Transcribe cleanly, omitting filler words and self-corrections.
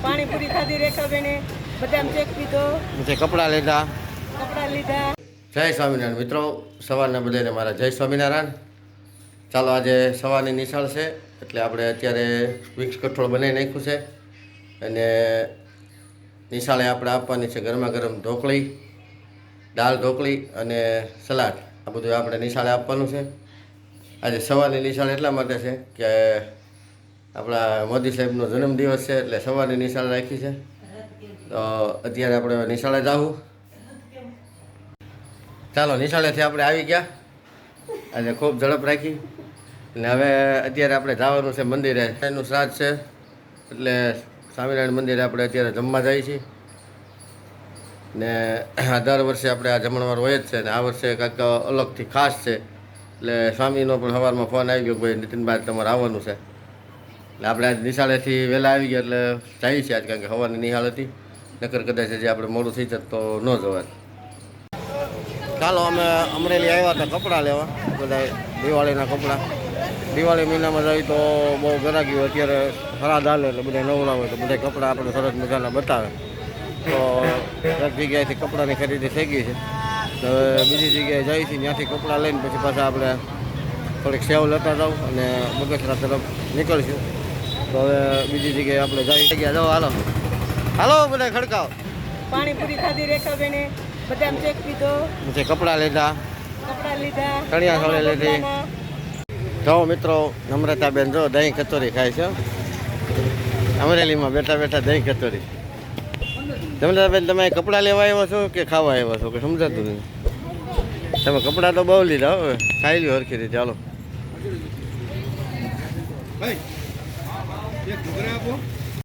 પાણીપુરી ખાધી રેખાબેને, બદામ શેક પીધો, પછી કપડાં લીધા. લીધા. જય સ્વામિનારાયણ મિત્રો, સવારના બધાને મારા જય સ્વામિનારાયણ. ચાલો આજે સવારની નિશાળ છે એટલે આપણે અત્યારે વિક્સ કઠોળ બનાવી નાખ્યું છે અને નિશાળે આપણે આપવાની છે ગરમા ગરમ ઢોકળી, દાળ ઢોકળી અને સલાડ. આ બધું આપણે નિશાળે આપવાનું છે. આજે સવારની નિશાળ એટલા માટે છે કે આપણા મોદી સાહેબનો જન્મદિવસ છે એટલે સવારની નિશાળ રાખી છે. તો અત્યારે આપણે નિશાળે જાવું. ચાલો, નિશાળેથી આપણે આવી ગયા. આજે ખૂબ ઝડપ રાખી અને હવે અત્યારે આપણે જવાનું છે મંદિરે. એનું શ્રાદ્ધ છે એટલે સ્વામિનારાયણ મંદિરે આપણે અત્યારે જમવા જઈએ છીએ. ને દર વર્ષે આપણે આ જમણવાર હોય જ છે ને આ વર્ષે કાંઈક અલગથી ખાસ છે. એટલે સ્વામીનો પણ સવારમાં ફોન આવી ગયો, ભાઈ નીતિનભાઈ તમારે આવવાનું છે. એટલે આપણે આજ નિશાળેથી વહેલા આવી ગયા એટલે જઈએ છીએ આજ, કારણ કે સવારની નિહાળ હતી. નકર કદાચ જે આપણે મોડું થઈ જત તો ન જવાય. ચાલો, અમે અમરેલી આવ્યા હતા કપડાં લેવા, બધા દિવાળીના કપડાં. દિવાળી મહિનામાં જઈએ તો બહુ ગરાગી હોય. અત્યારે ખરા હાલે એટલે બધા નવરા હોય તો બધા કપડાં આપણે સરસ મજાના બતાવે. તો એક જગ્યાએથી કપડાની ખરીદી થઈ ગઈ છે. તો હવે બીજી જગ્યાએ જઈએ છીએ, ત્યાંથી કપડાં લઈને પછી પાછા આપણે થોડીક સેવ લેતા જાઉં અને બગસરા તરફ નીકળીશું. તો હવે બીજી જગ્યાએ આપણે જઈ ગયા. જાઓ, હાલો હાલો બધા ખડકાવ. પાણીપુરી ખાધી રેખાબેને, બદામ શેક પીધો, પછી કપડાં લીધા, ચણિયા ચોળી લીધી. જો મિત્રો, નમ્રતાબેન જો દહીં કચોરી ખાય છે. અમરેલીમાં બેઠા બેઠા દહીં કચોરી. નમ્રતાબેન, તમે કપડાં લેવા આવ્યા છો કે ખાવા આવ્યા છો કે સમજાતું નહીં? તમે કપડાં તો બહુ લીધા, હવે ખાઈ લ્યો હરખી રીતે. ચાલો.